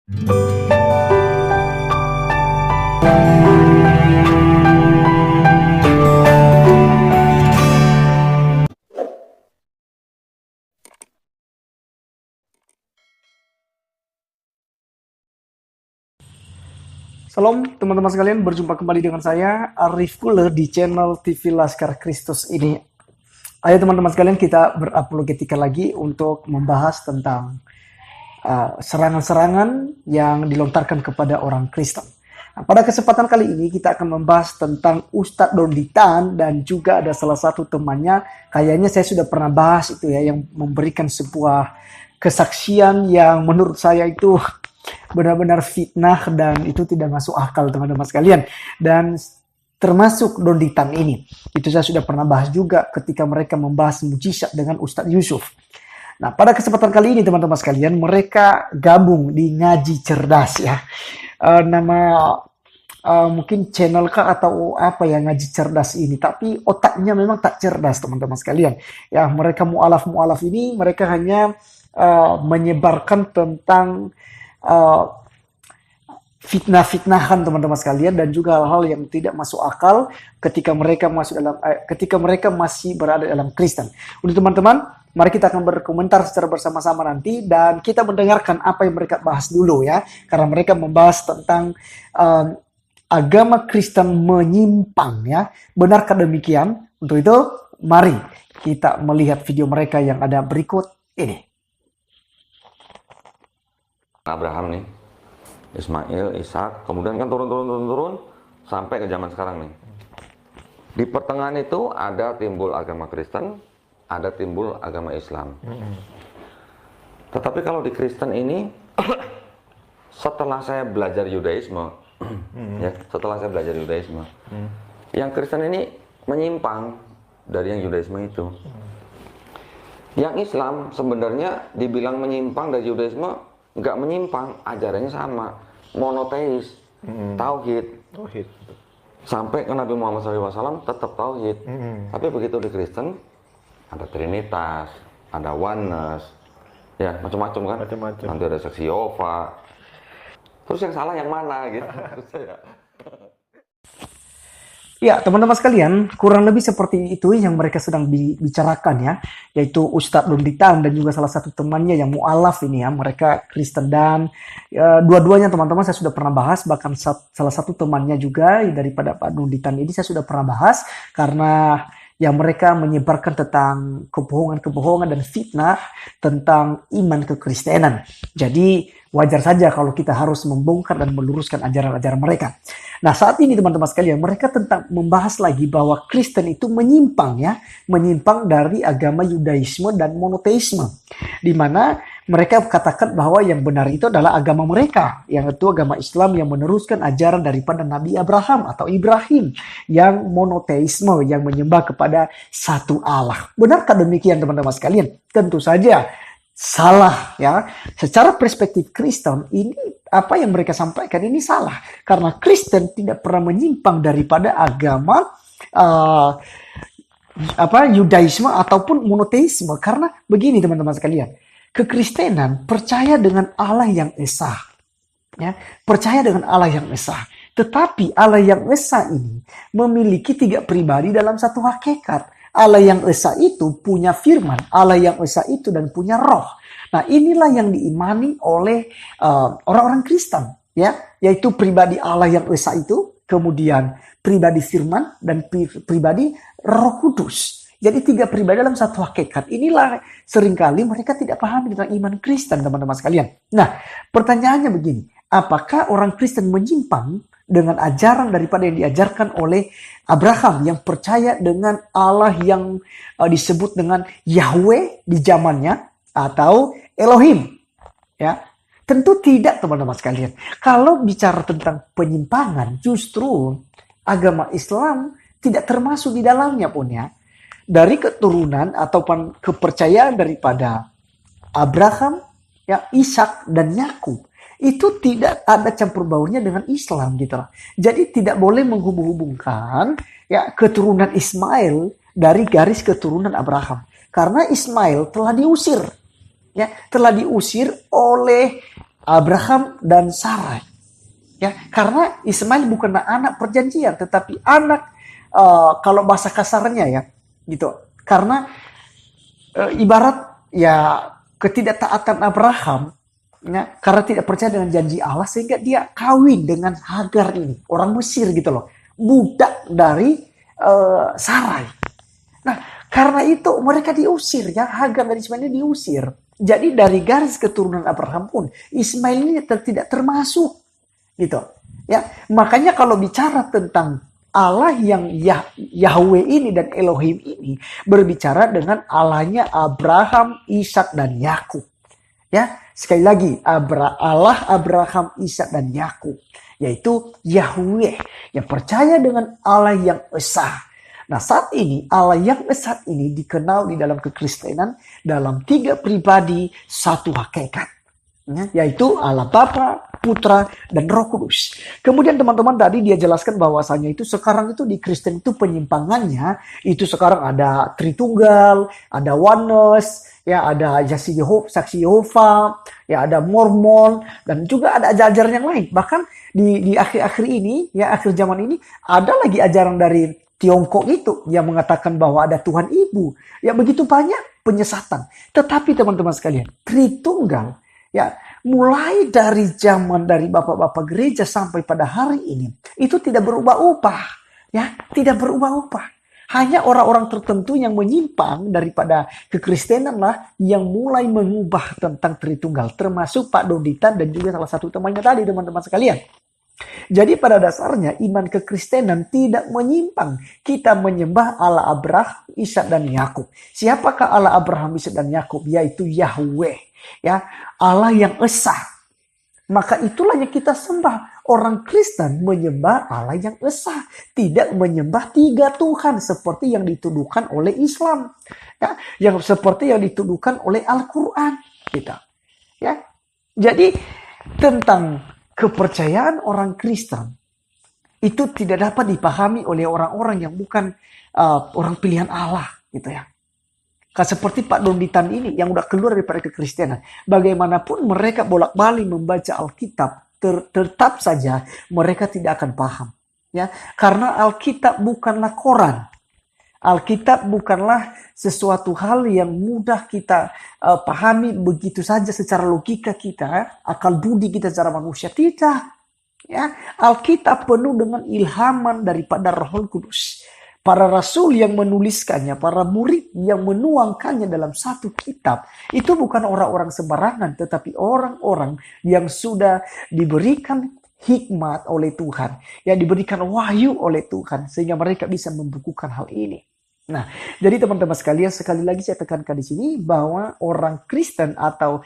Salam teman-teman sekalian, berjumpa kembali dengan saya Arif Kule di channel TV Laskar Kristus ini. Ayo teman-teman sekalian, kita berapologetika lagi untuk membahas tentang serangan-serangan yang dilontarkan kepada orang Kristen. Nah, pada kesempatan kali ini kita akan membahas tentang Ustadz Donditan dan juga ada salah satu temannya, kayaknya saya sudah pernah bahas itu ya, yang memberikan sebuah kesaksian yang menurut saya itu benar-benar fitnah dan itu tidak masuk akal teman-teman sekalian. Dan termasuk Donditan ini, itu saya sudah pernah bahas juga ketika mereka membahas mujizat dengan Ustadz Yusuf. Nah, pada kesempatan kali ini teman-teman sekalian, mereka gabung di Ngaji Cerdas ya. Mungkin channel kah atau apa ya Ngaji Cerdas ini, tapi otaknya memang tak cerdas teman-teman sekalian. Ya, mereka mu'alaf ini mereka hanya menyebarkan tentang fitnah-fitnahan teman-teman sekalian dan juga hal-hal yang tidak masuk akal ketika mereka masih berada dalam Kristen. Untuk teman-teman, mari kita akan berkomentar secara bersama-sama nanti dan kita mendengarkan apa yang mereka bahas dulu ya, karena mereka membahas tentang agama Kristen menyimpang ya. Benarkah demikian? Untuk itu, mari kita melihat video mereka yang ada berikut ini. Abraham nih, Ismail, Ishak, kemudian kan turun sampai ke zaman sekarang nih. Di pertengahan itu ada timbul agama Kristen, ada timbul agama Islam. Tetapi kalau di Kristen ini, setelah saya belajar Yudaisme, yang Kristen ini menyimpang dari yang Yudaisme itu. Yang Islam sebenarnya dibilang menyimpang dari Yudaisme, nggak menyimpang, ajarannya sama, monoteis, tauhid. Sampai ke Nabi Muhammad SAW tetap tauhid. Tapi begitu di Kristen, ada Trinitas, ada Oneness, ya macam-macam kan. Nanti ada seksi Yehova. Terus yang salah yang mana gitu? Ya, teman-teman sekalian, kurang lebih seperti itu yang mereka sedang bicarakan ya, yaitu Ustadz Donditan dan juga salah satu temannya yang mu'alaf ini ya, mereka Kristen dan dua-duanya teman-teman saya sudah pernah bahas, bahkan salah satu temannya juga daripada Pak Donditan ini saya sudah pernah bahas, karena yang mereka menyebarkan tentang kebohongan-kebohongan dan fitnah tentang iman kekristenan. Jadi wajar saja kalau kita harus membongkar dan meluruskan ajaran-ajaran mereka. Nah, saat ini teman-teman sekalian, mereka tentang membahas lagi bahwa Kristen itu menyimpang dari agama Yudaisme dan monoteisme, di mana mereka katakan bahwa yang benar itu adalah agama mereka, yang itu agama Islam yang meneruskan ajaran daripada Nabi Abraham atau Ibrahim, yang monoteisme, yang menyembah kepada satu Allah. Benarkah demikian teman-teman sekalian? Tentu saja salah ya. Secara perspektif Kristen ini apa yang mereka sampaikan ini salah, karena Kristen tidak pernah menyimpang daripada agama Yudaisme ataupun monoteisme. Karena begini teman-teman sekalian, kekristenan percaya dengan Allah yang esa ya, percaya dengan Allah yang esa. Tetapi Allah yang esa ini memiliki 3 pribadi dalam satu hakikat. Allah yang esa itu punya firman, Allah yang esa itu dan punya roh. Nah, inilah yang diimani oleh orang-orang Kristen, ya, yaitu pribadi Allah yang esa itu, kemudian pribadi firman dan pribadi Roh Kudus. Jadi 3 pribadi dalam satu hakikat. Inilah seringkali mereka tidak paham tentang iman Kristen, teman-teman sekalian. Nah, pertanyaannya begini, apakah orang Kristen menyimpang dengan ajaran daripada yang diajarkan oleh Abraham yang percaya dengan Allah yang disebut dengan Yahweh di zamannya atau Elohim? Ya, tentu tidak teman-teman sekalian. Kalau bicara tentang penyimpangan, justru agama Islam tidak termasuk di dalamnya pun ya. Dari keturunan ataupun kepercayaan daripada Abraham, ya, Ishak dan Yakub, itu tidak ada campur baurnya dengan Islam gitu loh. Jadi tidak boleh menghubung-hubungkan ya keturunan Ismail dari garis keturunan Abraham, karena Ismail telah diusir oleh Abraham dan Sarai. Ya, karena Ismail bukanlah anak perjanjian, tetapi anak kalau bahasa kasarnya ya, gitu. Karena ibarat ya ketidaktaatan Abraham, ya, karena tidak percaya dengan janji Allah sehingga dia kawin dengan Hagar ini, orang Mesir gitu loh, budak dari Sarai. Nah, karena itu mereka diusir ya, Hagar dan Ismail ini diusir. Jadi dari garis keturunan Abraham pun Ismail ini tidak termasuk gitu. Ya, makanya kalau bicara tentang Allah yang Yahweh ini dan Elohim ini berbicara dengan Allahnya Abraham, Ishak dan Yakub. Ya, sekali lagi Allah Abraham, Ishak dan Yakub, yaitu Yahweh yang percaya dengan Allah yang esa. Nah, saat ini Allah yang esa ini dikenal di dalam kekristenan dalam 3 pribadi, 1 hakikat. Yaitu Allah Bapa, Putra, dan Roh Kudus. Kemudian teman-teman tadi dia jelaskan bahwasanya itu sekarang itu di Kristen itu penyimpangannya itu sekarang ada Tritunggal, ada Oneness, ya ada Saksi Yehova, ya ada Mormon, dan juga ada ajaran yang lain. Bahkan di akhir-akhir ini, ya akhir zaman ini ada lagi ajaran dari Tiongkok itu yang mengatakan bahwa ada Tuhan Ibu. Ya begitu banyak penyesatan. Tetapi teman-teman sekalian, Tritunggal ya, mulai dari zaman dari bapak-bapak gereja sampai pada hari ini itu tidak berubah-ubah, ya, tidak berubah-ubah. Hanya orang-orang tertentu yang menyimpang daripada kekristenan lah yang mulai mengubah tentang Tritunggal, termasuk Pak Doditan dan juga salah satu temannya tadi, teman-teman sekalian. Jadi pada dasarnya iman kekristenan tidak menyimpang. Kita menyembah Allah Abraham, Ishak dan Yakub. Siapakah Allah Abraham, Ishak dan Yakub? Yaitu Yahweh, ya, Allah yang esa. Maka itulah yang kita sembah. Orang Kristen menyembah Allah yang esa, tidak menyembah 3 Tuhan seperti yang dituduhkan oleh Islam, ya, yang seperti yang dituduhkan oleh Al-Qur'an, gitu. Ya. Jadi tentang kepercayaan orang Kristen itu tidak dapat dipahami oleh orang-orang yang bukan orang pilihan Allah, gitu ya. Seperti Pak Doditan ini yang udah keluar daripada kekristenan. Bagaimanapun mereka bolak-balik membaca Alkitab, tetap saja mereka tidak akan paham, ya. Karena Alkitab bukanlah Quran. Alkitab bukanlah sesuatu hal yang mudah kita pahami begitu saja secara logika kita, akal budi kita secara manusia. Tidak. Ya, Alkitab penuh dengan ilhaman daripada Roh Kudus. Para rasul yang menuliskannya, para murid yang menuangkannya dalam satu kitab, itu bukan orang-orang sembarangan, tetapi orang-orang yang sudah diberikan hikmat oleh Tuhan, yang diberikan wahyu oleh Tuhan, sehingga mereka bisa membukukan hal ini. Nah, jadi teman-teman sekalian, sekali lagi saya tekankan di sini bahwa orang Kristen atau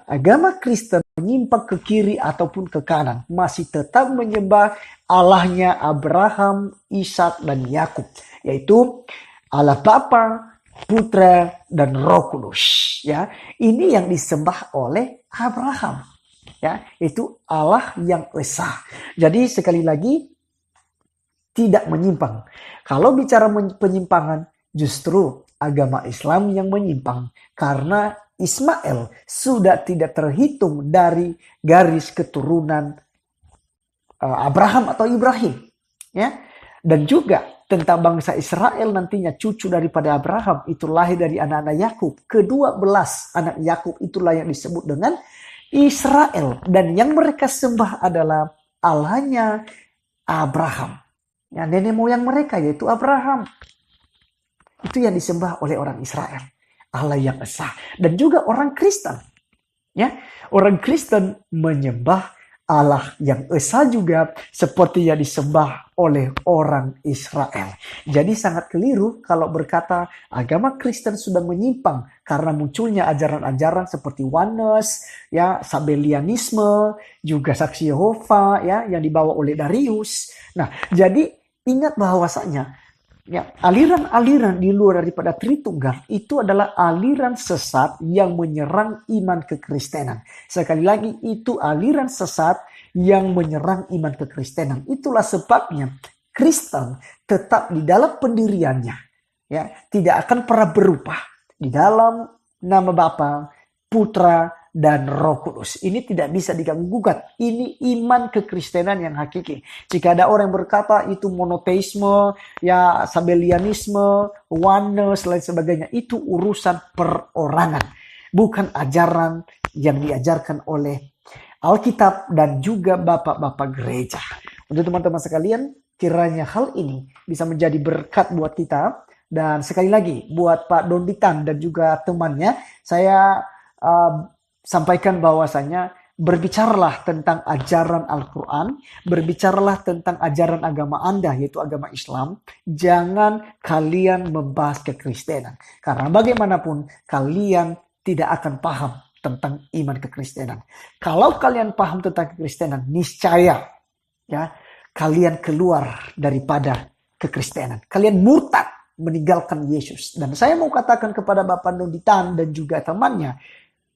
agama Kristen menyimpang ke kiri ataupun ke kanan, masih tetap menyembah Allahnya Abraham, Ishak dan Yakub, yaitu Allah Bapa, Putra dan Roh Kudus. Ya, ini yang disembah oleh Abraham. Ya, itu Allah yang esa. Jadi sekali lagi tidak menyimpang. Kalau bicara penyimpangan, justru agama Islam yang menyimpang. Karena Ismail sudah tidak terhitung dari garis keturunan Abraham atau Ibrahim. Ya. Dan juga tentang bangsa Israel nantinya cucu daripada Abraham itu lahir dari anak-anak Yakub. Ke-12 anak Yakub itulah yang disebut dengan Israel. Dan yang mereka sembah adalah Allahnya Abraham. Ya, nenek moyang mereka yaitu Abraham. Itu yang disembah oleh orang Israel. Allah yang esa. Dan juga orang Kristen. Ya, orang Kristen menyembah Allah yang esa juga seperti yang disembah oleh orang Israel. Jadi sangat keliru kalau berkata agama Kristen sudah menyimpang karena munculnya ajaran-ajaran seperti Oneness, ya, Sabellianisme, juga Saksi Yehova, ya, yang dibawa oleh Darius. Nah, jadi ingat bahwasanya ya, aliran-aliran di luar daripada Tritunggal itu adalah aliran sesat yang menyerang iman kekristenan. Sekali lagi, itu aliran sesat yang menyerang iman kekristenan. Itulah sebabnya Kristen tetap di dalam pendiriannya, ya, tidak akan pernah berubah di dalam nama Bapa, Putra dan Roh Kudus. Ini tidak bisa diganggu-gugat. Ini iman kekristenan yang hakiki. Jika ada orang yang berkata itu monoteisme, ya sabelianisme, oneness, lain sebagainya, itu urusan perorangan. Bukan ajaran yang diajarkan oleh Alkitab dan juga bapak-bapak gereja. Untuk teman-teman sekalian, kiranya hal ini bisa menjadi berkat buat kita. Dan sekali lagi, buat Pak Donditan dan juga temannya, saya sampaikan bahwasanya berbicaralah tentang ajaran Al-Quran, berbicaralah tentang ajaran agama Anda, yaitu agama Islam. Jangan kalian membahas kekristenan. Karena bagaimanapun kalian tidak akan paham tentang iman kekristenan. Kalau kalian paham tentang kekristenan, niscaya ya kalian keluar daripada kekristenan. Kalian murtad, meninggalkan Yesus. Dan saya mau katakan kepada Bapak Donditan dan juga temannya,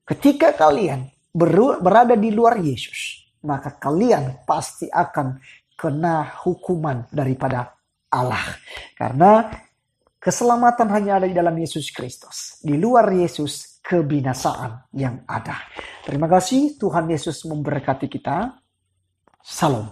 ketika kalian berada di luar Yesus, maka kalian pasti akan kena hukuman daripada Allah. Karena keselamatan hanya ada di dalam Yesus Kristus. Di luar Yesus, kebinasaan yang ada. Terima kasih, Tuhan Yesus memberkati kita. Salam.